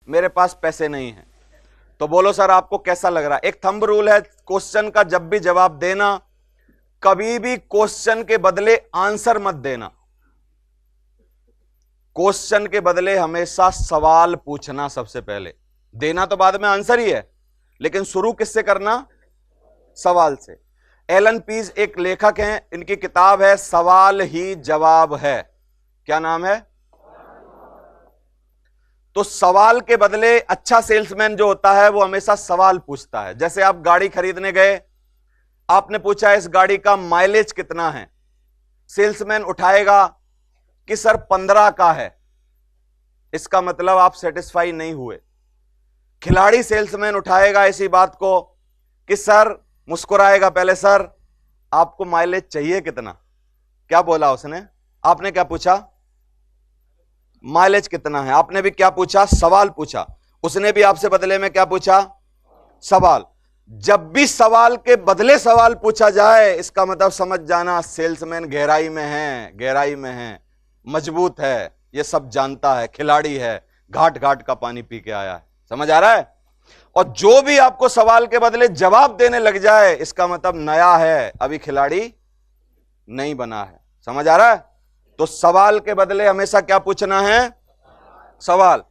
मेरे पास पैसे नहीं है। तो बोलो सर आपको कैसा लग रहा है? एक थंब रूल है क्वेश्चन का, जब भी जवाब देना कभी भी क्वेश्चन के बदले आंसर मत देना। क्वेश्चन के बदले हमेशा सवाल पूछना सबसे पहले, देना तो बाद में आंसर ही है, लेकिन शुरू किससे करना? सवाल से। एलन पीज एक लेखक हैं, इनकी किताब है सवाल ही जवाब है। क्या नाम है? तो सवाल के बदले अच्छा सेल्समैन जो होता है वो हमेशा सवाल पूछता है। जैसे आप गाड़ी खरीदने गए, आपने पूछा इस गाड़ी का माइलेज कितना है, सेल्समैन उठाएगा कि सर 15 का है, इसका मतलब आप सेटिस्फाई नहीं हुए। खिलाड़ी सेल्समैन उठाएगा इसी बात को कि सर, मुस्कुराएगा पहले, सर आपको माइलेज चाहिए कितना? क्या बोला उसने? आपने क्या पूछा? माइलेज कितना है। आपने भी क्या पूछा? सवाल पूछा। उसने भी आपसे बदले में क्या पूछा? सवाल। जब भी सवाल के बदले सवाल पूछा जाए, इसका मतलब समझ जाना सेल्समैन गहराई में है, गहराई में है, मजबूत है, ये सब जानता है, खिलाड़ी है, घाट घाट का पानी पी के आया है। समझ आ रहा है? और जो भी आपको सवाल के बदले जवाब देने लग जाए, इसका मतलब नया है, अभी खिलाड़ी नहीं बना है। समझ आ रहा है? तो सवाल के बदले हमेशा क्या पूछना है? सवाल।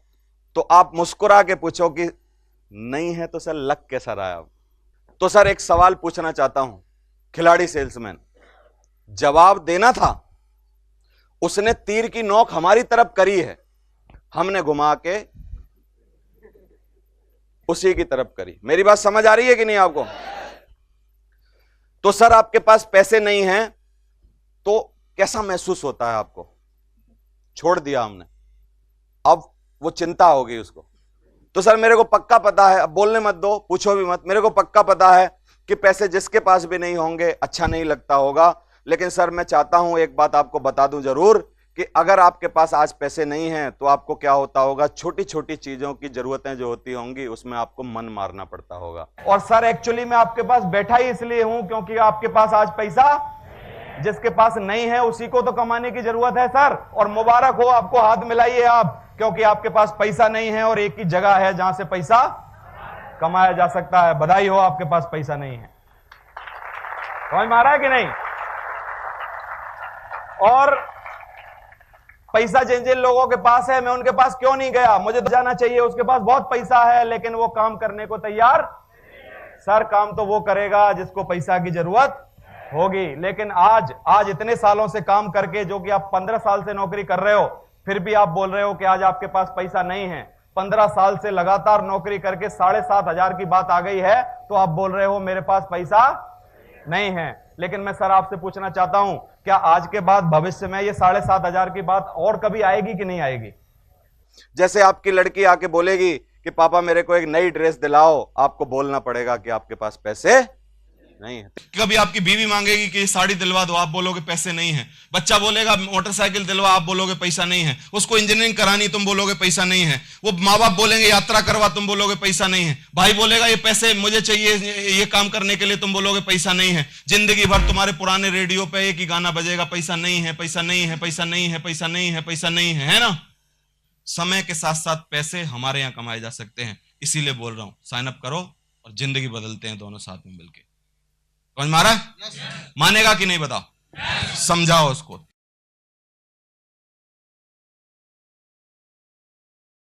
तो आप मुस्कुरा के पूछो कि नहीं है तो सर लग कैसा रहा है? तो सर एक सवाल पूछना चाहता हूं, खिलाड़ी सेल्समैन, जवाब देना था, उसने तीर की नोक हमारी तरफ करी है, हमने घुमा के उसी की तरफ करी। मेरी बात समझ आ रही है कि नहीं आपको? तो सर आपके पास पैसे नहीं हैं, तो कैसा महसूस होता है आपको? छोड़ दिया हमने, अब वो चिंता हो गई उसको। तो सर मेरे को पक्का पता है, अब बोलने मत दो, पूछो भी मत, मेरे को पक्का पता है कि पैसे जिसके पास भी नहीं होंगे अच्छा नहीं लगता होगा, लेकिन सर मैं चाहता हूं एक बात आपको बता दूं जरूर कि अगर आपके पास आज पैसे नहीं हैं तो आपको क्या होता होगा, छोटी छोटी चीजों की जरूरतें जो होती होंगी उसमें आपको मन मारना पड़ता होगा। और सर एक्चुअली मैं आपके पास बैठा ही इसलिए हूं क्योंकि आपके पास आज पैसा, जिसके पास नहीं है उसी को तो कमाने की जरूरत है सर। और मुबारक हो आपको, हाथ मिलाइए आप, क्योंकि आपके पास पैसा नहीं है और एक ही जगह है जहां से पैसा कमाया जा सकता है। बधाई हो, आपके पास पैसा नहीं है। समझ में आ रहा है कि नहीं? और पैसा जिन जिन लोगों के पास है, मैं उनके पास क्यों नहीं गया? मुझे तो जाना चाहिए, उसके पास बहुत पैसा है लेकिन वो काम करने को तैयार। सर काम तो वो करेगा जिसको पैसा की जरूरत होगी। लेकिन आज इतने सालों से काम करके, जो कि आप 15 साल से नौकरी कर रहे हो, फिर भी आप बोल रहे हो कि आज आपके पास पैसा नहीं है। 15 साल से लगातार नौकरी करके 7,500 की बात आ गई है तो आप बोल रहे हो मेरे पास पैसा नहीं है। लेकिन मैं सर आपसे पूछना चाहता हूं, क्या आज के बाद भविष्य में ये 7,500 की बात और कभी आएगी कि नहीं आएगी? जैसे आपकी लड़की आके बोलेगी कि पापा मेरे को एक नई ड्रेस दिलाओ, आपको बोलना पड़ेगा कि आपके पास पैसे नहीं है। कभी आपकी बीवी मांगेगी कि साड़ी दिलवा दो, आप बोलोगे पैसे नहीं है। बच्चा बोलेगा मोटरसाइकिल दिलवा, आप बोलोगे पैसा नहीं है। उसको इंजीनियरिंग करानी, तुम बोलोगे पैसा नहीं है। वो माँ बाप बोलेंगे यात्रा करवा, तुम बोलोगे पैसा नहीं है। भाई बोलेगा ये पैसे मुझे चाहिए ये काम करने के लिए, तुम बोलोगे पैसा नहीं है। जिंदगी भर तुम्हारे पुराने रेडियो पे एक ही गाना बजेगा, पैसा नहीं है, पैसा नहीं है, पैसा नहीं है, पैसा नहीं है, पैसा नहीं है ना? समय के साथ साथ पैसे हमारे यहां कमाए जा सकते हैं, इसीलिए बोल रहा हूं साइन अप करो और जिंदगी बदलते हैं दोनों साथ में मिलकर। समझ मारा? मानेगा कि नहीं बताओ? समझाओ उसको।